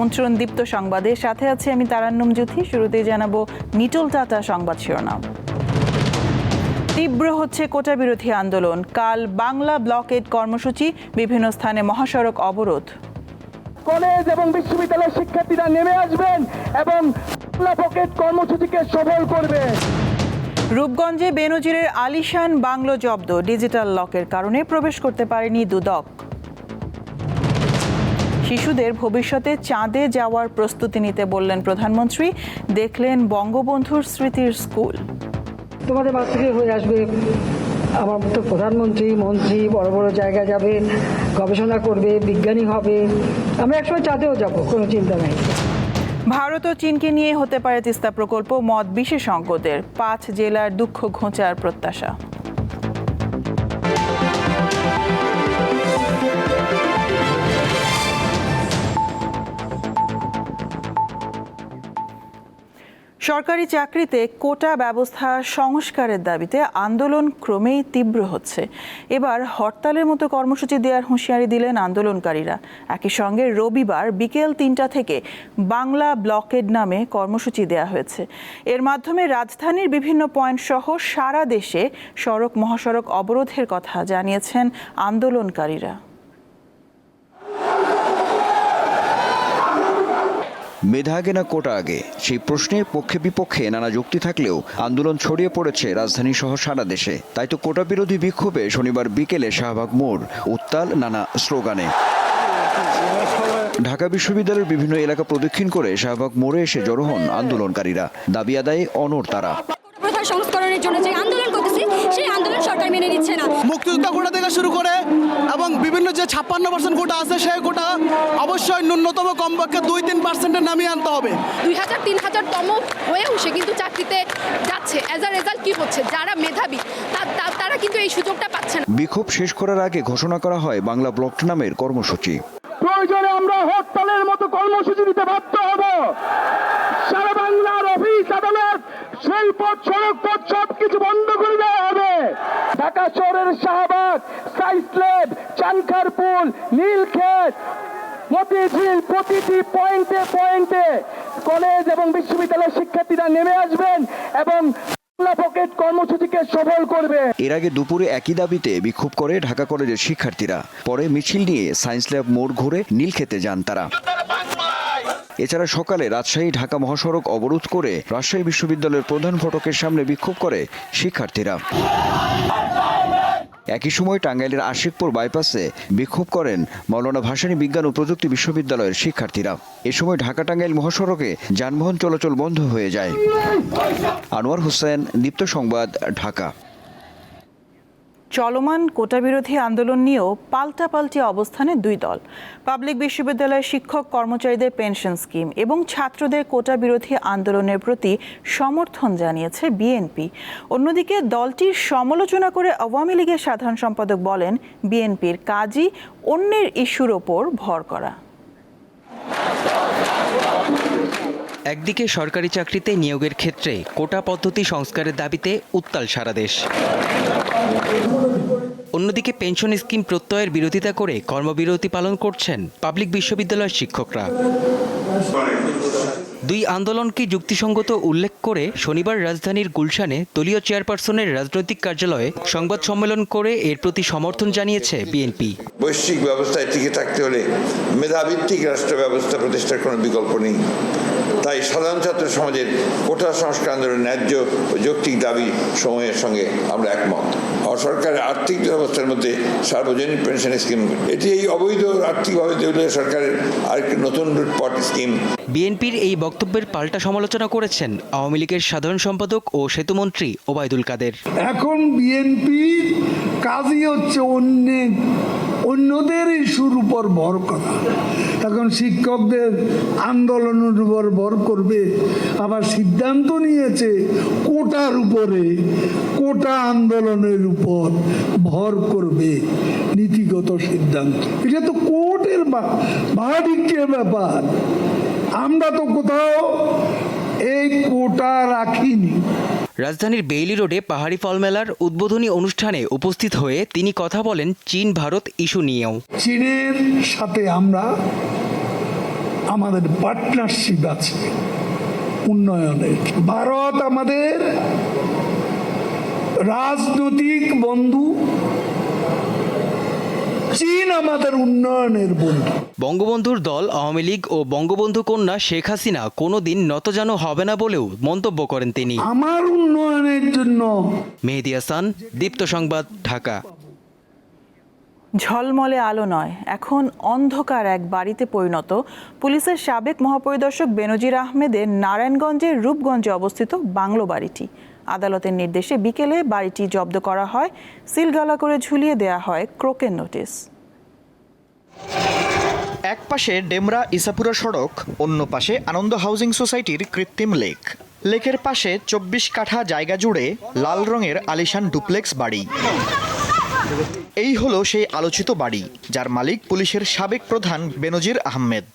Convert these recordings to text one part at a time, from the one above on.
আমন্ত্রণ দীপ্ত সংবাদের সাথে আছে আমি তারান্নুম জ্যোতি। শুরুতেই জানাবো নিটোল টাটা সংবাদ শিরোনাম। তীব্র হচ্ছে কোটা বিরোধী আন্দোলন, কাল বাংলা ব্লকেড কর্মসূচি, বিভিন্ন স্থানে মহাসড়ক অবরোধ। কলেজ এবং বিশ্ববিদ্যালয়ের শিক্ষার্থীরা নেমে আসবেন এবং বাংলা ব্লকেড কর্মসূচিকে সফল করবে। রূপগঞ্জে বেনজিরের আলিশান বাংলো জব্দ, ডিজিটাল লকের কারণে প্রবেশ করতে পারেনি দুদক। শিশুদের ভবিষ্যতে চাঁদে যাওয়ার প্রস্তুতি নিতে বললেন প্রধানমন্ত্রী, দেখলেন বঙ্গবন্ধুর স্মৃতির স্কুল। তোমাদের বাস থেকে হয়ে আসবে আমার মতো প্রধানমন্ত্রী, মন্ত্রী, বড় বড় জায়গায় যাবে, গবেষণা করবে, বিজ্ঞানী হবে। আমরা একসময় চাঁদেও যাবো, কোনো চিন্তা নেই। ভারত ও চীনকে নিয়ে হতে পারে তিস্তা প্রকল্প, মত বিশেষজ্ঞদের। 5 জেলার দুঃখ ঘোচার প্রত্যাশা। সরকারি চাকরিতে কোটা ব্যবস্থা সংস্কারের দাবিতে আন্দোলন ক্রমেই তীব্র হচ্ছে। এবার হরতালের মতো কর্মসূচি দেওয়ার হুঁশিয়ারি দিলেন আন্দোলনকারীরা। একই সঙ্গে রবিবার বিকেল 3টা থেকে বাংলা ব্লকেড নামে কর্মসূচি দেওয়া হয়েছে। এর মাধ্যমে রাজধানীর বিভিন্ন পয়েন্ট সহ সারা দেশে সড়ক মহাসড়ক অবরোধের কথা জানিয়েছেন আন্দোলনকারীরা। মেধা আগে না কোটা আগে, সেই প্রশ্নে পক্ষে বিপক্ষে নানা যুক্তি থাকলেও আন্দোলন ছড়িয়ে পড়েছে রাজধানী সহ সারা দেশে। তাই তো কোটা বিরোধী বিক্ষোভে শনিবার বিকেলে শাহবাগ মোড় উত্তাল নানা স্লোগানে। ঢাকা বিশ্ববিদ্যালয়ের বিভিন্ন এলাকা প্রদক্ষিণ করে শাহবাগ মোড়ে এসে জড়ো হন আন্দোলনকারীরা। দাবি আদায়ে অনড় তারা। সংস্করণের জন্য যে আন্দোলন করতেছি সেই আন্দোলন সরকার মেনে নিচ্ছে না। মুক্তিযোদ্ধা কোটা থেকে শুরু করে এবং বিভিন্ন যে 56% কোটা আছে সেই কোটা অবশ্যই ন্যূনতম কমপক্ষে 2-3% নামিয়ে আনতে হবে। 2000-3000 তম হয়েও সে কিন্তু চাকরিতে যাচ্ছে। অ্যাজ আ রেজাল্ট কি হচ্ছে, যারা মেধাবী তারা কিন্তু এই সুযোগটা পাচ্ছে না। বিক্ষোভ শেষ করার আগে ঘোষণা করা হয় বাংলা ব্লক নামের কর্মসূচি। প্রয়োজনে আমরা হরতালের মতো কর্মসূচি দিতে বাধ্য হব। সারা বাংলার অফিস আদালত, রেলপথ, সড়ক পথ সবকিছু বন্ধ করে দেওয়া হবে। ঢাকা শহরের শাহবাগ, সাইস্লেব, চানখারপুল, নীলক্ষেত, মতিঝিল, প্রতিটি পয়েন্টে পয়েন্টে কলেজ এবং বিশ্ববিদ্যালয়ের শিক্ষার্থীরা নেমে আসবেন এবং বাংলা ব্লকেড কর্মসূচিকে সফল করবে। এর আগে দুপুরে একই দাবিতে বিক্ষোভ করে ঢাকা কলেজের শিক্ষার্থীরা। পরে মিছিল নিয়ে সায়েন্স ল্যাব মোড় ঘুরে নীলক্ষেতে যান তারা। এছাড়া সকালে রাজশাহী ঢাকা মহাসড়ক অবরোধ করে রাজশাহী বিশ্ববিদ্যালয়ের প্রধান ফটকের সামনে বিক্ষোভ করে শিক্ষার্থীরা। একই সময় টাঙ্গাইলের আশিকপুর বাইপাসে বিক্ষোভ করেন মাওলানা ভাসানী বিজ্ঞান ও প্রযুক্তি বিশ্ববিদ্যালয়ের শিক্ষার্থীরা। এ সময় ঢাকা টাঙ্গাইল মহাসড়কে যানবাহন চলাচল বন্ধ হয়ে যায়। আনোয়ার হোসেন, দীপ্ত সংবাদ, ঢাকা। চলমান কোটা বিরোধী আন্দোলন নিয়েও পাল্টাপাল্টি অবস্থানে দুই দল। পাবলিক বিশ্ববিদ্যালয়ের শিক্ষক কর্মচারীদের পেনশন স্কিম এবং ছাত্রদের কোটা বিরোধী আন্দোলনের প্রতি সমর্থন জানিয়েছে বিএনপি। অন্যদিকে দলটির সমালোচনা করে আওয়ামী লীগের সাধারণ সম্পাদক বলেন, বিএনপির কাজই অন্যের ইস্যুর ওপর ভর করা। একদিকে সরকারি চাকরিতে নিয়োগের ক্ষেত্রে কোটা পদ্ধতি সংস্কারের দাবিতে উত্তাল সারা দেশ। অন্যদিকে পেনশন স্কিম প্রত্যয়ের বিরোধিতা করে কর্মবিরতি পালন করছেন পাবলিক বিশ্ববিদ্যালয়ের শিক্ষকরা। দুই আন্দোলনকে যুক্তিসঙ্গত উল্লেখ করে শনিবার রাজধানীর গুলশানে দলীয় চেয়ারপারসনের রাজনৈতিক কার্যালয়ে সংবাদ সম্মেলন করে এর প্রতি সমর্থন জানিয়েছে বিএনপি। বৈশ্বিক ব্যবস্থায় টিকে থাকতে হলে মেধাভিত্তিক রাষ্ট্র ব্যবস্থা প্রতিষ্ঠার কোনো বিকল্প নেই। তাই সাধারণ ছাত্র সমাজের কোটা সংস্কার আন্দোলনের ন্যায্য ও যৌক্তিক দাবি সমূহের সঙ্গে আমরা একমত। সরকারের আর্থিক ব্যবস্থার মধ্যে সার্বজনীন পেনশন স্কিম, এটি এই অবৈধ আর্থিকভাবে দেউলিয়া সরকারের আরেকটি নতুন লুটপাট স্কিম। বিএনপির এই বক্তব্যের পাল্টা সমালোচনা করেছেন আওয়ামী লীগের সাধারণ সম্পাদক ও সেতুমন্ত্রী ওবায়দুল কাদের। এখন বিএনপি কাজই হচ্ছে অন্যদের ইস্যুর উপর ভর করা। এখন শিক্ষকদের আন্দোলনের উপর ভর করবে, আবার সিদ্ধান্ত নিয়েছে কোটার উপরে, কোটা আন্দোলনের উপর ভর করবে, নীতিগত সিদ্ধান্ত। এটা তো কোর্টের ভাড়াটিকের ব্যাপার। আমরা তো কোথাও এই কোটা রাখিনি। রাজধানীর বেইলি রোডে পাহাড়ি ফল মেলার উদ্বোধনী অনুষ্ঠানে উপস্থিত হয়ে তিনি কথা বলেন চীন ভারত ইস্যু নিয়েও। চীনের সাথে আমরা আমাদের পার্টনারশিপ আছে উন্নয়নের। ভারত আমাদের রাজনৈতিক বন্ধু, চীন আমাদের উন্নয়নের বন্ধু। বঙ্গবন্ধুর দল আওয়ামী লীগ ও বঙ্গবন্ধু কন্যা শেখ হাসিনা কোনোদিন নতজানু হবে না বলেও মন্তব্য করেন তিনি। আমার উন্নয়নের জন্য। মেহেদী হাসান, দীপ্ত সংবাদ, ঢাকা। ঝলমলে আলো নয়, এখন অন্ধকার এক বাড়িতে পরিণত পুলিশের সাবেক মহাপরিদর্শক বেনজির আহমেদের নারায়ণগঞ্জের রূপগঞ্জে অবস্থিত বাংলো বাড়িটি। আদালতের নির্দেশে বিকেলে বাড়িটি জব্দ করা হয়, সিলগালা করে ঝুলিয়ে দেয়া হয় ক্রোকের নোটিশ। এক পাশে ডেমরা ইসাপুরা সড়ক, অন্য পাশে আনন্দ হাউজিং সোসাইটির কৃত্রিম লেক। লেকের পাশে 24 কাঠা জায়গা জুড়ে লাল রঙের আলিশান ডুপ্লেক্স বাড়ি। এই হলো সেই আলোচিত বাড়ি, যার মালিক পুলিশের সাবেক প্রধান বেনজির আহমেদ।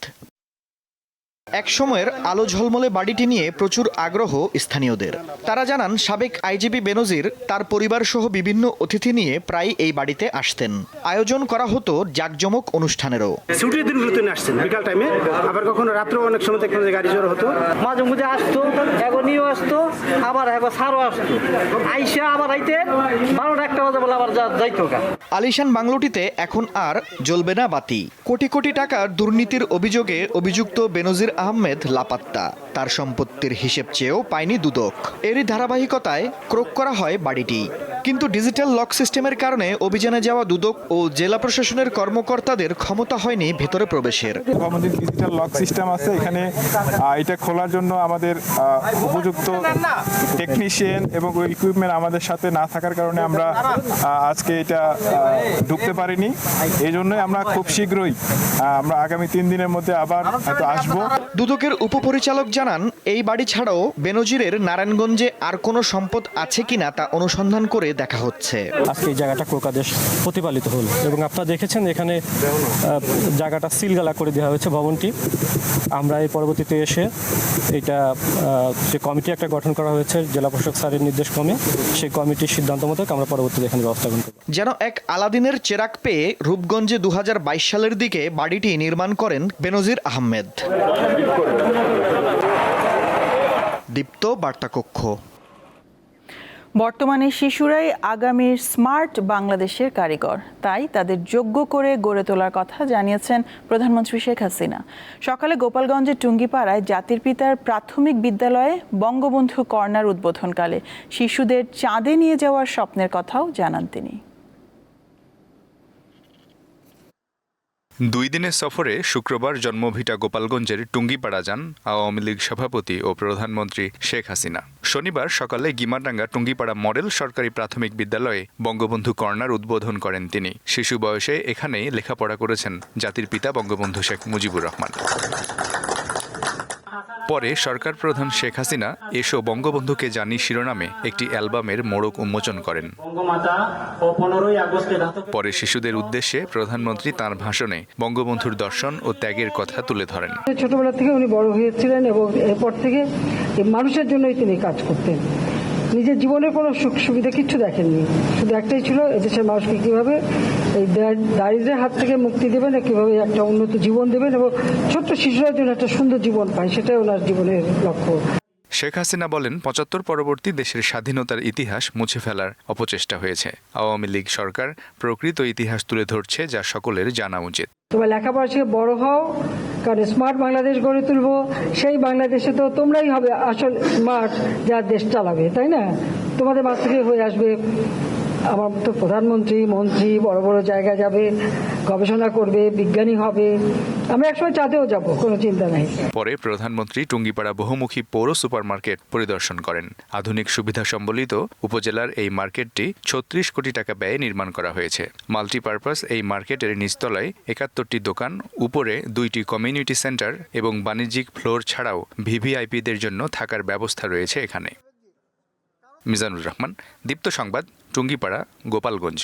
এক সময়ের আলো ঝলমলে বাড়িটি নিয়ে প্রচুর আগ্রহ স্থানীয়দের। তারা জানান, সাবেক আইজিপি বেনজির তার পরিবার সহ বিভিন্ন অতিথি নিয়ে প্রায় এই বাড়িতে আসতেন। আয়োজন করা হতো জাঁকজমক অনুষ্ঠানেরও। ছুটির দিনগুলোতে আসছেন বিকাল টাইমে, আবার কখনো রাত্রেও অনেক সময় দেখলাম যে গাড়ি জড়ো হতো। মাঝে মধ্যে আসতো, এগনিও আসতো, আবার সারও আসতো। আইসা আবার আইতে 12টা 1টা বাজে বলে আবার যাইতো। আলিশান বাংলোটিতে এখন আর জ্বলবে না বাতি। কোটি কোটি টাকার দুর্নীতির অভিযোগে অভিযুক্ত বেনজির আহমেদ লাপাত্তা। তার সম্পত্তির হিসেব চেয়েও পায়নি দুদক। এরই ধারাবাহিকতায় ক্রোক করা হয় বাড়িটি। কিন্তু ডিজিটাল লক সিস্টেমের কারণে অভিযানে যাওয়া দুদক ও জেলা প্রশাসনের কর্মকর্তাদের ক্ষমতা হয়নি ভেতরে প্রবেশের। আমাদের ডিজিটাল লক সিস্টেম আছে এখানে, এটা খোলার জন্য আমাদের উপযুক্ত টেকনিশিয়ান এবং ইকুইপমেন্ট আমাদের সাথে না থাকার কারণে আমরা আজকে এটা ঢুকতে পারিনি। এই জন্যই আমরা খুব শীঘ্রই আমরা আগামী 3 দিনের মধ্যে আবার হয়তো আসবো। দুদকের উপপরিচালক জানান, এই বাড়ি ছাড়াও বেনজিরের নারায়ণগঞ্জে আর কোনো সম্পদ আছে কিনা তা অনুসন্ধান করে দেখা হচ্ছে। আজকে এই জায়গাটা ক্রোকাদেশ প্রতিপালিত হলো এবং আপনারা দেখেছেন এখানে জায়গাটা সিলগালা করে দেওয়া হয়েছে ভবনটি। আমরা এই পরবর্তীতে এসে এটা যে কমিটি একটা গঠন করা হয়েছে জেলা প্রশাসক স্যারের নির্দেশক্রমে, সেই কমিটির সিদ্ধান্ত মতো আমরা পরবর্তীতে এখানে ব্যবস্থা গ্রহণ করব। যেন এক আলাদিনের চেরাগ পেয়ে রূপগঞ্জে 2022 সালের দিকে বাড়িটি নির্মাণ করেন বেনজির আহমেদ। দীপ্ত বার্তা কক্ষ। বর্তমানে শিশুরাই আগামীর স্মার্ট বাংলাদেশের কারিগর, তাই তাদের যোগ্য করে গড়ে তোলার কথা জানিয়েছেন প্রধানমন্ত্রী শেখ হাসিনা। সকালে গোপালগঞ্জের টুঙ্গিপাড়ায় জাতির পিতার প্রাথমিক বিদ্যালয়ে বঙ্গবন্ধু কর্নার উদ্বোধনকালে শিশুদের চাঁদে নিয়ে যাওয়ার স্বপ্নের কথাও জানান তিনি। 2 দিনের সফরে শুক্রবার জন্মভিটা গোপালগঞ্জের টুঙ্গিপাড়া যান আওয়ামী লীগ সভাপতি ও প্রধানমন্ত্রী শেখ হাসিনা। শনিবার সকালে গিমারডাঙ্গা টুঙ্গিপাড়া মডেল সরকারি প্রাথমিক বিদ্যালয়ে বঙ্গবন্ধু কর্নার উদ্বোধন করেন তিনি। শিশু বয়সে এখানেই লেখাপড়া করেছেন জাতির পিতা বঙ্গবন্ধু শেখ মুজিবুর রহমান। পরে সরকার প্রধান শেখ হাসিনা এসো বঙ্গবন্ধুকে জানি শিরোনামে একটি অ্যালবামের মোড়ক উন্মোচন করেন। পরে শিশুদের উদ্দেশ্যে প্রধানমন্ত্রী তাঁর ভাষণে বঙ্গবন্ধুর দর্শন ও ত্যাগের কথা তুলে ধরেন। ছোটবেলা থেকে উনি বড় হয়েছিলেন এবং এরপর থেকে মানুষের জন্যই তিনি কাজ করতেন। নিজের জীবনের কোনো সুখ সুবিধা কিচ্ছু দেখেননি, শুধু একটাই ছিল এদেশের মানুষকে কীভাবে এই দারিদ্র্যের হাত থেকে মুক্তি দেবেন, কীভাবে একটা উন্নত জীবন দেবেন এবং ছোট্ট শিশুরা যেন একটা সুন্দর জীবন পায়, সেটাই ওনার জীবনের লক্ষ্য। শেখ হাসিনা বলেন, 75 পরবর্তী দেশের স্বাধীনতার ইতিহাস মুছে ফেলার অপচেষ্টা হয়েছে। আওয়ামী লীগ সরকার প্রকৃত ইতিহাস তুলে ধরছে, যা সকলের জানা উচিত। তোমরা লেখাপড়া শিখে বড় হও, কারণ স্মার্ট বাংলাদেশ গড়ে তুলবো। সেই বাংলাদেশে তো তোমরাই হবে আসল স্মার্ট, যা দেশ চালাবে, তাই না? তোমাদের মাছ থেকে হয়ে আসবে আমার তো প্রধানমন্ত্রী, মন্ত্রী, বড় বড় জায়গায় যাবে, গবেষণা করবে, বিজ্ঞানী হবে। আমরা একসময় চাঁদেও যাব, কোনো চিন্তা নাই। পরে প্রধানমন্ত্রী টুঙ্গিপাড়া বহুমুখী পৌর সুপারমার্কেট পরিদর্শন করেন। আধুনিক সুবিধা সম্বলিত উপজেলার এই মার্কেটটি 36 কোটি টাকা ব্যয়ে নির্মাণ করা হয়েছে। মাল্টিপারপাস এই মার্কেটের নিচতলায় 71টি দোকান, উপরে 2টি কমিউনিটি সেন্টার এবং বাণিজ্যিক ফ্লোর ছাড়াও ভিভিআইপিদের জন্য থাকার ব্যবস্থা রয়েছে এখানে। মিজানুর রহমান, দীপ্ত সংবাদ, টুঙ্গিপাড়া, গোপালগঞ্জ।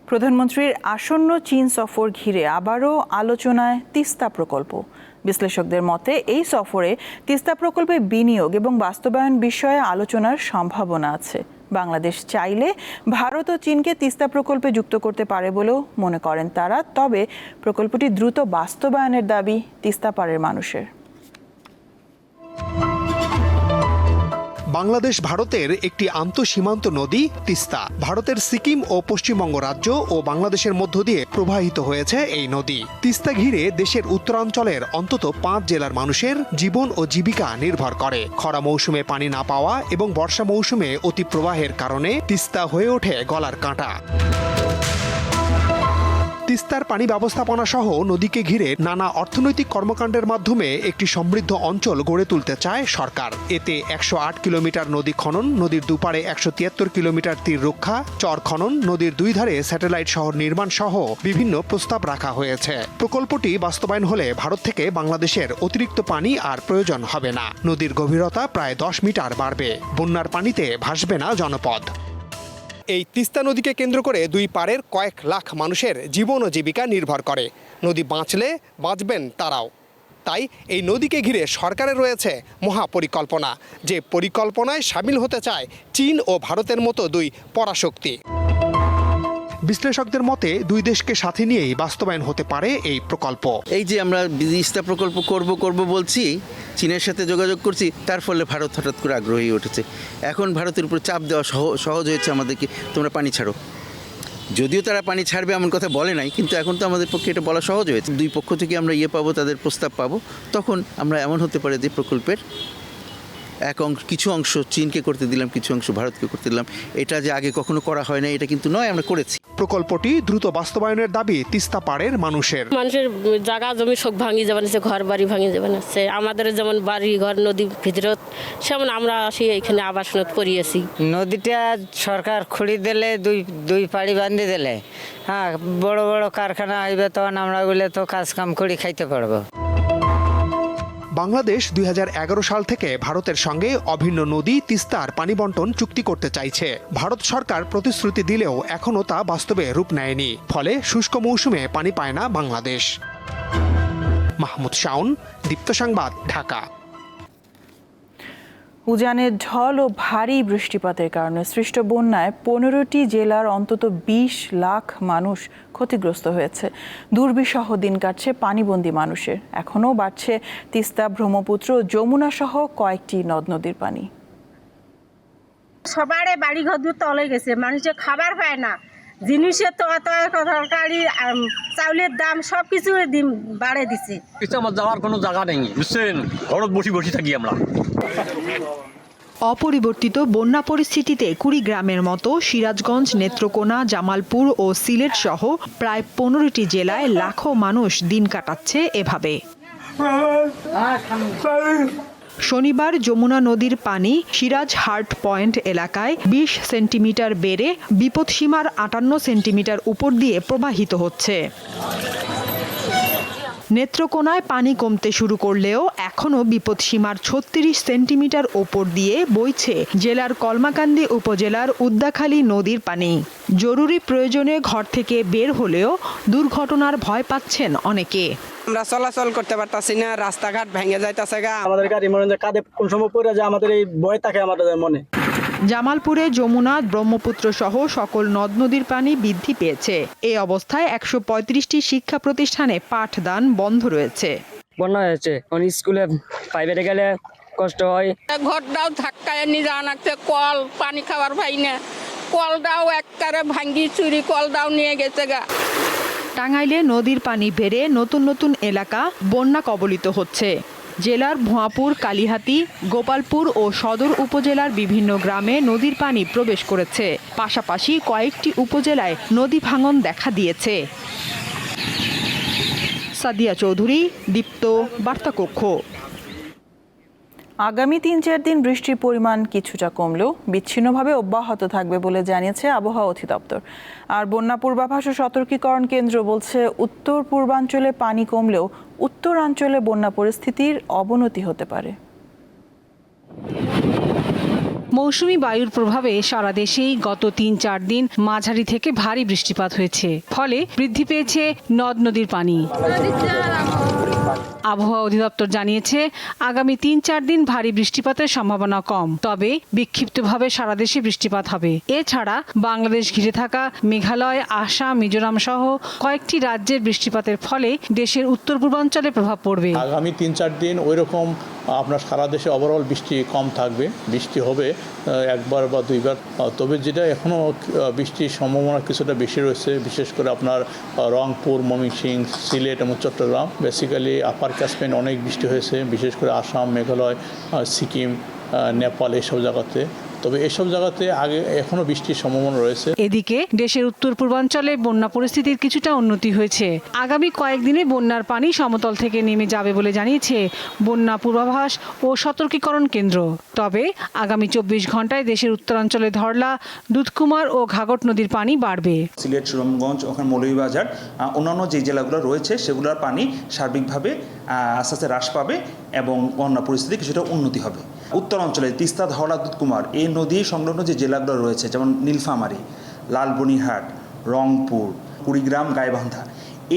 প্রধানমন্ত্রীর আসন্ন চীন সফর ঘিরে আবারও আলোচনায় তিস্তা প্রকল্প। বিশ্লেষকদের মতে এই সফরে তিস্তা প্রকল্পে বিনিয়োগ এবং বাস্তবায়ন বিষয়ে আলোচনার সম্ভাবনা আছে। বাংলাদেশ চাইলে ভারত ও চীনকে তিস্তা প্রকল্পে যুক্ত করতে পারে বলেও মনে করেন তারা। তবে প্রকল্পটি দ্রুত বাস্তবায়নের দাবি তিস্তা পাড়ের মানুষের। বাংলাদেশ ভারতের একটি আন্তঃসীমান্ত নদী তিস্তা। ভারতের সিকিম ও পশ্চিমবঙ্গ রাজ্য ও বাংলাদেশের মধ্য দিয়ে প্রবাহিত হয়েছে এই নদী। তিস্তা ঘিরে দেশের উত্তরাঞ্চলের অন্তত 5 জেলার মানুষের জীবন ও জীবিকা নির্ভর করে। খরা মৌসুমে পানি না পাওয়া এবং বর্ষা মৌসুমে অতিপ্রবাহের কারণে তিস্তা হয়ে ওঠে গলার কাঁটা। তিস্তার পানি ব্যবস্থাপনা সহ নদীকে ঘিরে নানা অর্থনৈতিক কর্মকাণ্ডের মাধ্যমে একটি সমৃদ্ধ অঞ্চল গড়ে তুলতে চায় সরকার। এতে 108 কিলোমিটার নদী খনন, নদীর দুপারে 173 কিলোমিটার তীর রক্ষা, চর খনন, নদীর দুই ধারে স্যাটেলাইট শহর নির্মাণ সহ বিভিন্ন প্রস্তাব রাখা হয়েছে। প্রকল্পটি বাস্তবায়ন হলে ভারত থেকে বাংলাদেশের অতিরিক্ত পানি আর প্রয়োজন হবে না। নদীর গভীরতা প্রায় 10 মিটার বাড়বে। বন্যার পানিতে ভাসবে না জনপদ। এই তিস্তা নদীকে কেন্দ্র করে দুই পাড়ের কয়েক লাখ মানুষের জীবন ও জীবিকা নির্ভর করে। নদী বাঁচলে বাঁচবেন তারাও। তাই এই নদীকে ঘিরে সরকারের রয়েছে মহাপরিকল্পনা, যে পরিকল্পনায় সামিল হতে চায় চীন ও ভারতের মতো দুই পরাশক্তি। বিশ্লেষকদের মতে দুই দেশকে সাথে নিয়েই বাস্তবায়ন হতে পারে এই প্রকল্প। এই যে আমরা তিস্তা প্রকল্প করব বলছি, চীনের সাথে যোগাযোগ করছি, তার ফলে ভারত হঠাৎ করে আগ্রহী উঠেছে। এখন ভারতের উপর চাপ দেওয়া সহজ হয়েছে আমাদেরকে, তোমরা পানি ছাড়ো। যদিও তারা পানি ছাড়বে এমন কথা বলে নাই, কিন্তু এখন তো আমাদের পক্ষে এটা বলা সহজ হয়েছে। দুই পক্ষ থেকে আমরা পাবো, তাদের প্রস্তাব পাবো, তখন আমরা এমন হতে পারে যে প্রকল্পের কিছু অংশ চীনকে করতে দিলাম, কিছু অংশ ভারতকে করতে দিলাম। এটা যে আগে কখনো করা হয় না, এটা কিন্তু নয়, আমরা করেছি। প্রকল্পটি দ্রুত বাস্তবায়নের দাবি তিস্তা পাড়ের মানুষের জায়গা জমি সব ভাঙি যাবেন, ঘর বাড়ি ভাঙি যাবেন। আমাদের যেমন বাড়ি ঘর নদী ভিতরত, সেমন আমরা আসি এখানে আবাসনত করিয়েছি। নদীটা সরকার খুঁড়ি দিলে দুই পাড়ি বান্ধি দিলে, হ্যাঁ, বড় বড় কারখানা হইবে, তখন আমরা ওগুলো তো কাজ কাম করে খাইতে পারবো। বাংলাদেশ 2011 সাল থেকে ভারতের সঙ্গে অভিন্ন নদী তিস্তার পানি বন্টন চুক্তি করতে চাইছে। ভারত সরকার প্রতিশ্রুতি দিলেও এখনও তা বাস্তবে রূপ নেয়নি। ফলে শুষ্ক মৌসুমে পানি পায় না বাংলাদেশ। মাহমুদ শাওন, দীপ্ত সংবাদ, ঢাকা। উজানের ঢল ও ভারী বৃষ্টিপাতের কারণে সৃষ্ট বন্যায় 15টি জেলার অন্তত 20 লাখ মানুষ ক্ষতিগ্রস্ত হয়েছে। দুর্বিষহ দিন কাটছে পানিবন্দী মানুষের। এখনও বাড়ছে তিস্তা, ব্রহ্মপুত্র, যমুনা সহ কয়েকটি নদ নদীর পানি। সবারে বাড়ি ঘর তলে গেছে, মানুষের খাবার পায় না, জিনিসের তরকারি চাউলের দাম সবকিছু বাড়ে দিছে। আমার যাওয়ার কোনো জায়গা নেই, বুঝছেন, ঘরত বসে থাকি আমরা। অপরিবর্তিত বন্যা পরিস্থিতিতে কুড়িগ্রামের মতো সিরাজগঞ্জ, নেত্রকোনা, জামালপুর ও সিলেট সহ প্রায় 15টি জেলায় লাখো মানুষ দিন কাটাচ্ছে এভাবে। শনিবার যমুনা নদীর পানি সিরাজ হার্ট পয়েন্ট এলাকায় 20 সেন্টিমিটার বেড়ে বিপদসীমার 58 সেন্টিমিটার উপর দিয়ে প্রবাহিত হচ্ছে। নেত্রকোনায় পানি কমতে শুরু করলেও এখনও বিপদসীমার 36 সেন্টিমিটার ওপর দিয়ে বইছে জেলার কলমাকান্দী উপজেলার উদ্দাখালী নদীর পানি। জরুরি প্রয়োজনে ঘর থেকে বের হলেও দুর্ঘটনার ভয় পাচ্ছেন অনেকে। আমরা চলাচল করতে পারতাছি না, রাস্তাঘাট ভেঙে যাইতাছে গা। আমাদের গাড়ি মনে হয় কাঁধে কোন সময় পড়ে যায়, আমাদের এই ভয় থাকে আমাদের মনে। জামালপুরে যমুনা, ব্রহ্মপুত্র সহ সকল নদ নদীর পানি বৃদ্ধি পেয়েছে। এই অবস্থায় 135টি শিক্ষা প্রতিষ্ঠানে পাঠদান বন্ধ রয়েছে। বন্যা হয়েছে, স্কুলে প্রাইভেটে গেলে কষ্ট হয়। ঘরটাও ধাক্কায় নিয়ে যাওয়া লাগছে, কল পানি খাবার ভাই না, কলটাও একবারে ভাঙ্গি চুরি, কলটাও নিয়ে গেছে গা। টাঙ্গাইলে নদীর পানি বেড়ে নতুন নতুন এলাকা বন্যা কবলিত হচ্ছে। জেলার ভুয়াপুর, কালিহাতী, গোপালপুর ও সদর উপজেলার বিভিন্ন গ্রামে নদীর পানি প্রবেশ করেছে। পাশাপাশি কয়েকটি উপজেলায় নদী ভাঙন দেখা দিয়েছে। সাদিয়া চৌধুরী, দীপ্ত, বার্তাকক্ষ। আগামী 3-4 দিন বৃষ্টির পরিমাণ কিছুটা কমলেও বিচ্ছিন্নভাবে অব্যাহত থাকবে বলে জানিয়েছে আবহাওয়া অধিদপ্তর। আর বন্যা পূর্বাভাস ও সতর্কীকরণ কেন্দ্র বলছে, উত্তর পূর্বাঞ্চলে পানি কমলেও উত্তরাঞ্চলে বন্যা পরিস্থিতির অবনতি হতে পারে। মৌসুমি বায়ুর প্রভাবে সারা দেশেই গত 3-4 দিন মাঝারি থেকে ভারী বৃষ্টিপাত হয়েছে। ফলে বৃদ্ধি পেয়েছে নদ নদীর পানি। আবহাওয়া অধিদপ্তর জানিয়েছে আগামী ৩-৪ দিন ভারী বৃষ্টিপাতের সম্ভাবনা কম, তবে বিক্ষিপ্তভাবে সারা দেশে বৃষ্টিপাত হবে। এছাড়া বাংলাদেশ ঘিরে থাকা মেঘালয়, আসাম, মিজোরাম সহ কয়েকটি রাজ্যের বৃষ্টিপাতের ফলে দেশের উত্তর পূর্বাঞ্চলে প্রভাব পড়বে। আগামী ৩-৪ দিন ওই রকম আপনার সারা দেশে ওভারঅল বৃষ্টি কম থাকবে, বৃষ্টি হবে একবার বা দুইবার, তবে যেটা এখনও বৃষ্টির সম্ভাবনা কিছুটা বেশি রয়েছে, বিশেষ করে আপনার রংপুর, ময়মনসিংহ, সিলেট এবং চট্টগ্রাম। বেসিক্যালি আপার ক্যাসপিয়ান অনেক বৃষ্টি হয়েছে, বিশেষ করে আসাম, মেঘালয়, সিকিম, নেপাল এইসব জায়গাতে। তবে এসব জায়গাতে আগে এখনো বৃষ্টির সম্ভাবনা রয়েছে। এদিকে দেশের উত্তর পূর্বাঞ্চলে বন্যা পরিস্থিতির কিছুটা উন্নতি হয়েছে। আগামী কয়েকদিনে বন্যার পানি সমতল থেকে নেমে যাবে বলে জানিয়েছে বন্যা পূর্বাভাস ও সতর্কীকরণ কেন্দ্র। তবে আগামী ২৪ ঘন্টায় দেশের উত্তরাঞ্চলে ধরলা, দুধকুমার ও ঘাঘট নদীর পানি বাড়বে। সিলেট, সুনামগঞ্জ, ওখানে মৌলভীবাজার, অন্যান্য যে জেলাগুলো রয়েছে সেগুলোর পানি সার্বিকভাবে আস্তে আস্তে হ্রাস পাবে এবং বন্যা পরিস্থিতি কিছুটা উন্নতি হবে। উত্তরাঞ্চলে তিস্তা, ধরলা, দুধকুমার এই নদী সংলগ্ন যে জেলাগুলো রয়েছে, যেমন নীলফামারী, লালমনিরহাট, রংপুর, কুড়িগ্রাম, গাইবান্ধা,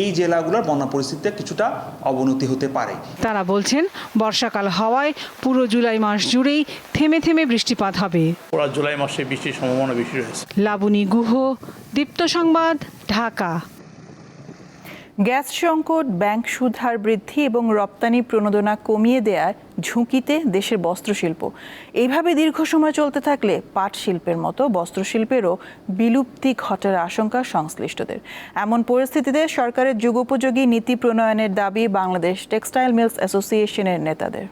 এই জেলাগুলোর বন্যা পরিস্থিতিতে কিছুটা অবনতি হতে পারে। তারা বলছেন বর্ষাকাল হওয়ায় পুরো জুলাই মাস জুড়েই থেমে থেমে বৃষ্টিপাত হবে। পুরো জুলাই মাসে বৃষ্টির সম্ভাবনা বেশি রয়েছে। লাবণী গুহ, দীপ্ত সংবাদ, ঢাকা। গ্যাস সংকট, ব্যাংক সুদ হার বৃদ্ধি এবং রপ্তানি প্রণোদনা কমিয়ে দেওয়ার ঝুঁকিতে দেশের বস্ত্রশিল্প। এইভাবে দীর্ঘ সময় চলতে থাকলে পাট শিল্পের মতো বস্ত্রশিল্পেরও বিলুপ্তি ঘটার আশঙ্কা সংশ্লিষ্টদের। এমন পরিস্থিতিতে সরকারের যুগোপযোগী নীতি প্রণয়নের দাবি বাংলাদেশ টেক্সটাইল মিলস অ্যাসোসিয়েশনের নেতাদের।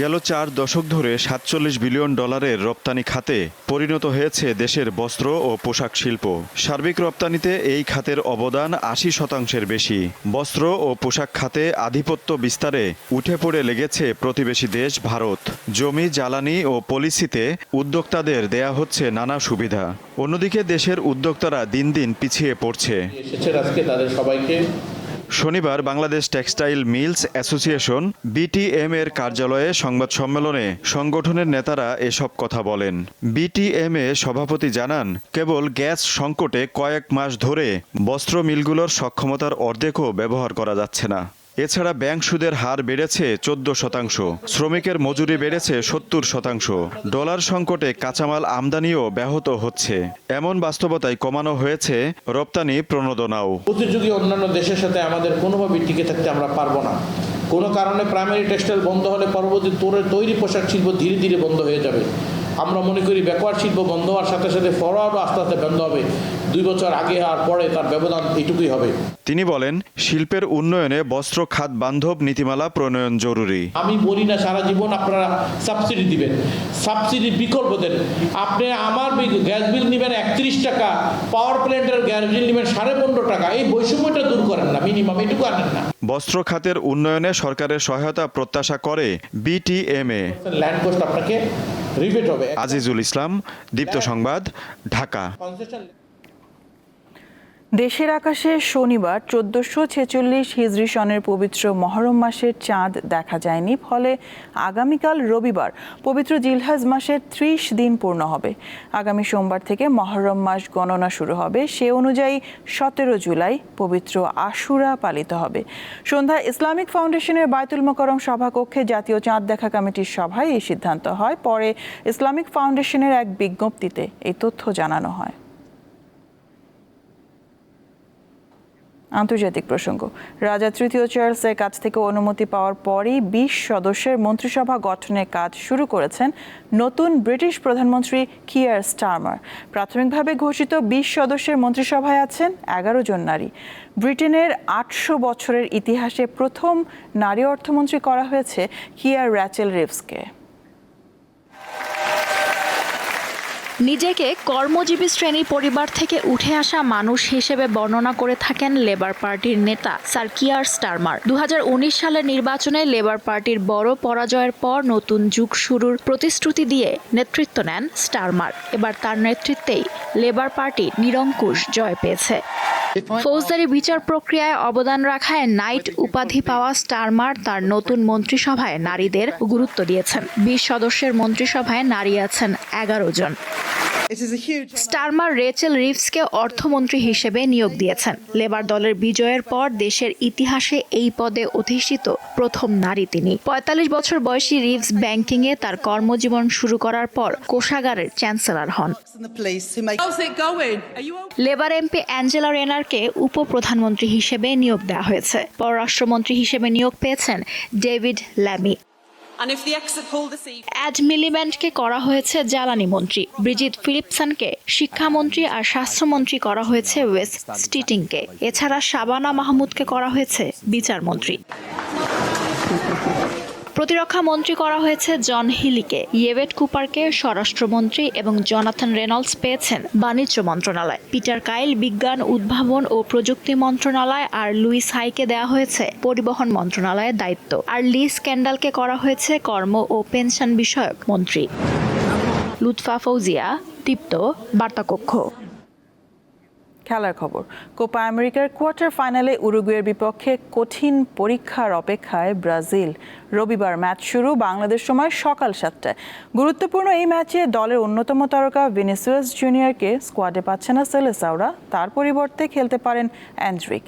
গেল ৪ দশক ধরে ৪৭ বিলিয়ন ডলারের রপ্তানি খাতে পরিণত হয়েছে দেশের বস্ত্র ও পোশাক শিল্প। সার্বিক রপ্তানিতে এই খাতের অবদান ৮০% বেশি। বস্ত্র ও পোশাক খাতে আধিপত্য বিস্তারে উঠে পড়ে লেগেছে প্রতিবেশী দেশ ভারত। জমি, জ্বালানি ও পলিসিতে উদ্যোক্তাদের দেয়া হচ্ছে নানা সুবিধা। অন্যদিকে দেশের উদ্যোক্তারা দিন দিন পিছিয়ে পড়ছে। শনিবার Bangladesh textile mills association BTM এর কার্যালয়ে সংবাদ সম্মেলনে সংগঠনের নেতারা এসব কথা বলেন। বিটিএম এ সভাপতি জানান, কেবল গ্যাস সংকটে কয়েক মাস ধরে বস্ত্র মিলগুলোর সক্ষমতার অর্ধেকও ব্যবহার করা যাচ্ছে না। এছাড়া ব্যাংক সুদের হার বেড়েছে 14%, শ্রমিকের মজুরি বেড়েছে 70%, ডলার সংকটে কাঁচামাল আমদানিও ব্যাহত হচ্ছে। এমন বাস্তবতায় কমানো হয়েছে রপ্তানি প্রণোদনাও। প্রতিযোগী অন্যান্য দেশের সাথে আমাদের কোনোভাবেই টিকে থাকতে আমরা পারবো না। কোনো কারণে প্রাইমারি টেক্সটাইল বন্ধ হলে পরবর্তী তৈরি পোশাক শিল্প ধীরে ধীরে বন্ধ হয়ে যাবে। আমরা মনে করি ব্যাকওয়ার্ড শিল্প বন্ধ হওয়ার সাথে সাথে ফরওয়ার্ডও আস্তে আস্তে বন্ধ হবে। 2 বছর আগে আর পরে তার ব্যবধান এইটুকুই হবে। তিনি বলেন, শিল্পের উন্নয়নে বস্ত্র খাত বান্ধব নীতিমালা প্রণয়ন জরুরি। আমি বলি না সারা জীবন আপনারা সাবসিডি দিবেন, সাবসিডি বিকল্প দেন। আপনি আমার গ্যাস বিল নেবেন 31 টাকা, পাওয়ার প্ল্যান্টের গ্যাস বিল নেবেন 15.5 টাকা। এই বৈষম্যটা দূর করেন না, মিনিমাম এটুকু আনেন না। বস্ত্র খাতের উন্নয়নে সরকারের সহায়তা প্রত্যাশা করে বিটিএমএ। ল্যান্ড কস্ট আপনাকে রিবেট হবে। আজিজুল ইসলাম, দীপ্ত সংবাদ, ঢাকা। দেশের আকাশে শনিবার 1446 হিজরি সনের পবিত্র মহরম মাসের চাঁদ দেখা যায়নি, ফলে আগামীকাল রবিবার পবিত্র জিলহজ মাসের 30 দিন পূর্ণ হবে। আগামী সোমবার থেকে মহরম মাস গণনা শুরু হবে। সে অনুযায়ী 17 জুলাই পবিত্র আশুরা পালিত হবে। সন্ধ্যায় ইসলামিক ফাউন্ডেশনের বায়তুল মোকাররম সভাকক্ষে জাতীয় চাঁদ দেখা কমিটির সভায় এই সিদ্ধান্ত হয়। পরে ইসলামিক ফাউন্ডেশনের এক বিজ্ঞপ্তিতে এই তথ্য জানানো হয়। আন্তর্জাতিক প্রসঙ্গ। রাজা তৃতীয় চার্লসের কাছ থেকে অনুমতি পাওয়ার পরই 20 সদস্যের মন্ত্রিসভা গঠনের কাজ শুরু করেছেন নতুন ব্রিটিশ প্রধানমন্ত্রী কিয়ার স্টারমার। প্রাথমিকভাবে ঘোষিত 20 সদস্যের মন্ত্রিসভায় আছেন 11 জন নারী। ব্রিটেনের 800 বছরের ইতিহাসে প্রথম নারী অর্থমন্ত্রী করা হয়েছে কিয়ার র্যাচেল রিভসকে। নিজেকে কর্মজীবী শ্রেণী পরিবার থেকে উঠে আসা মানুষ হিসেবে বর্ণনা করে থাকেন লেবার পার্টির নেতা স্যার কিয়ার স্টারমার। 2019 সালের নির্বাচনে লেবার পার্টির বড় পরাজয়ের পর নতুন যুগ শুরুর প্রতিশ্রুতি দিয়ে নেতৃত্ব নেন স্টারমার। এবার তার নেতৃত্বেই লেবার পার্টি নিরঙ্কুশ জয় পেয়েছে। ফৌজদারি বিচার প্রক্রিয়ায় অবদান রাখায় নাইট উপাধি পাওয়া স্টারমার তার নতুন মন্ত্রিসভায় নারীদের গুরুত্ব দিয়েছেন। 20 সদস্যের মন্ত্রিসভায় নারী আছেন 11 জন। স্টারমার রেচেল রিভসকে অর্থমন্ত্রী হিসেবে নিয়োগ দিয়েছেন। লেবার দলের বিজয়ের পর দেশের ইতিহাসে এই পদে অধিষ্ঠিত প্রথম নারী তিনি। ৪৫ বছর বয়সী রিভস ব্যাংকিংয়ে তার কর্মজীবন শুরু করার পর কোষাগারের চ্যান্সেলর হন। লেবার এমপি অ্যাঞ্জেলা রেনারকে উপপ্রধানমন্ত্রী হিসেবে নিয়োগ দেওয়া হয়েছে। পররাষ্ট্রমন্ত্রী হিসেবে নিয়োগ পেয়েছেন ডেভিড ল্যামি। অ্যাড মিলিব্যান্ডকে করা হয়েছে জ্বালানি মন্ত্রী, ব্রিজিট ফিলিপসনকে শিক্ষামন্ত্রী আর স্বাস্থ্যমন্ত্রী করা হয়েছে ওয়েস্ট স্টিটিংকে। এছাড়া শাবানা মাহমুদকে করা হয়েছে বিচারমন্ত্রী। প্রতিরক্ষা মন্ত্রী করা হয়েছে জন হিলিকে, ইয়েভেট কুপারকে স্বরাষ্ট্রমন্ত্রী এবং জনাথন রেনল্ডস পেয়েছেন বাণিজ্য মন্ত্রণালয়। পিটার কাইল বিজ্ঞান, উদ্ভাবন ও প্রযুক্তি মন্ত্রণালয় আর লুইস হাইকে দেওয়া হয়েছে পরিবহন মন্ত্রণালয়ের দায়িত্ব। আর লি স্ক্যান্ডালকে করা হয়েছে কর্ম ও পেনশন বিষয়ক মন্ত্রী। লুৎফা ফৌজিয়া, দীপ্ত, বার্তাকক্ষ। খেলার খবর। কোপা আমেরিকার কোয়ার্টার ফাইনালে উরুগুয়ের বিপক্ষে কঠিন পরীক্ষার অপেক্ষায় ব্রাজিল। রবিবার ম্যাচ শুরু বাংলাদেশ সময় সকাল 7টায়। গুরুত্বপূর্ণ এই ম্যাচে দলের অন্যতম তারকা ভিনিসিয়াস জুনিয়রকে স্কোয়াডে পাচ্ছে না সেলেসাওরা। তার পরিবর্তে খেলতে পারেন এন্ড্রিক।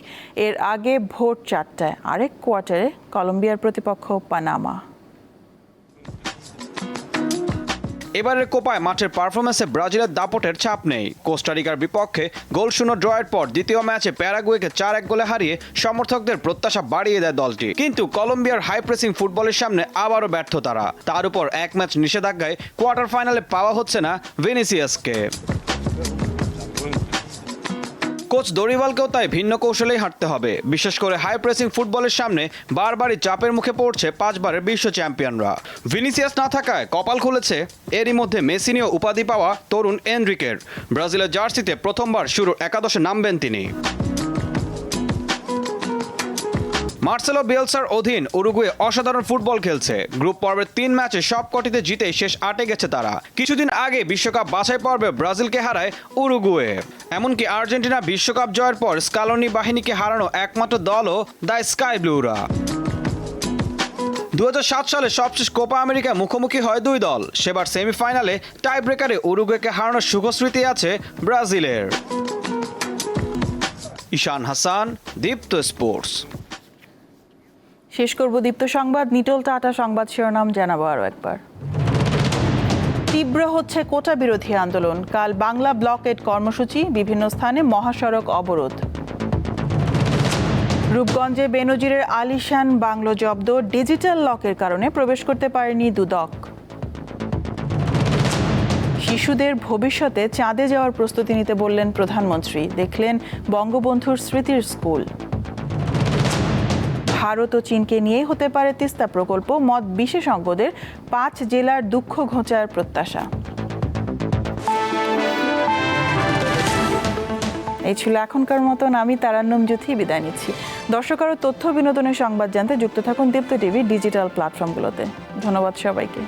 এর আগে ভোর 4টায় আরেক কোয়ার্টারে কলম্বিয়ার প্রতিপক্ষ পানামা। এবারের কোপায় মাঠের পারফরমেন্সে ব্রাজিলের দাপটের ছাপ নেই। কোস্টারিকার বিপক্ষে গোলশূন্য ড্রয়ের পর দ্বিতীয় ম্যাচে প্যারাগুয়েকে 4-1 গোলে হারিয়ে সমর্থকদের প্রত্যাশা বাড়িয়ে দেয় দলটি। কিন্তু কলম্বিয়ার হাই প্রেসিং ফুটবলের সামনে আবারও ব্যর্থ তারা। তার উপর এক ম্যাচ নিষেধাজ্ঞায় কোয়ার্টার ফাইনালে পাওয়া হচ্ছে না ভিনিসিয়াসকে। কোচ দরিবালকেও তাই ভিন্ন কৌশলেই হাঁটতে হবে। বিশেষ করে হাই প্রেসিং ফুটবলের সামনে বারবারই চাপের মুখে পড়ছে 5 বারের বিশ্ব চ্যাম্পিয়নরা। ভিনিসিয়াস না থাকায় কপাল খুলেছে এরই মধ্যে মেসিনীয় উপাধি পাওয়া তরুণ এনরিকের। ব্রাজিলের জার্সিতে প্রথমবার শুরুর একাদশে নামবেন তিনি। মার্সেলো বিয়েলসার অধীন উরুগুয়ে অসাধারণ ফুটবল খেলছে। গ্রুপ পর্বের 3 ম্যাচে সবকটিতে জিতে শেষ 8-এ গেছে তারা। কিছুদিন আগে বিশ্বকাপ বাছাই পর্বে ব্রাজিলকে হারায় উরুগুয়ে। এমনকি আর্জেন্টিনা বিশ্বকাপ জয়ের পর স্কালোনি বাহিনীকে হারানো একমাত্র দলও দ্য স্কাই ব্লুরা। 2007 সালে সবশেষ কোপা আমেরিকায় মুখোমুখি হয় দুই দল। সেবার সেমিফাইনালে টাই ব্রেকারে উরুগুয়েকে হারানোর সুখস্মৃতি আছে ব্রাজিলের। ঈশান হাসান, দীপ্ত স্পোর্টস। শেষ করব দীপ্ত সংবাদ। নিটোল টাটা সংবাদ শিরোনাম জানাবো আরও একবার। তীব্র হচ্ছে কোটা বিরোধী আন্দোলন। কাল বাংলা ব্লকেট কর্মসূচি, বিভিন্ন স্থানে মহাসড়ক অবরোধ। রূপগঞ্জে বেনজিরের আলিশান বাংলো জব্দ, ডিজিটাল লকের কারণে প্রবেশ করতে পারেনি দুদক। শিশুদের ভবিষ্যতে চাঁদে যাওয়ার প্রস্তুতি নিতে বললেন প্রধানমন্ত্রী। দেখলেন বঙ্গবন্ধুর স্মৃতির স্কুল। ভারত ও চীনকে নিয়ে হতে পারে তিস্তা প্রকল্প, মত বিশেষজ্ঞদের। 5 জেলার দুঃখ ঘোচার প্রত্যাশা। এই ছিল এখনকার মতন। আমি তারান্নম জ্যোতি বিদায় নিচ্ছি। দর্শক আরও তথ্য বিনোদনের সংবাদ জানতে যুক্ত থাকুন দীপ্ত টিভির ডিজিটাল প্ল্যাটফর্মগুলোতে। ধন্যবাদ সবাইকে।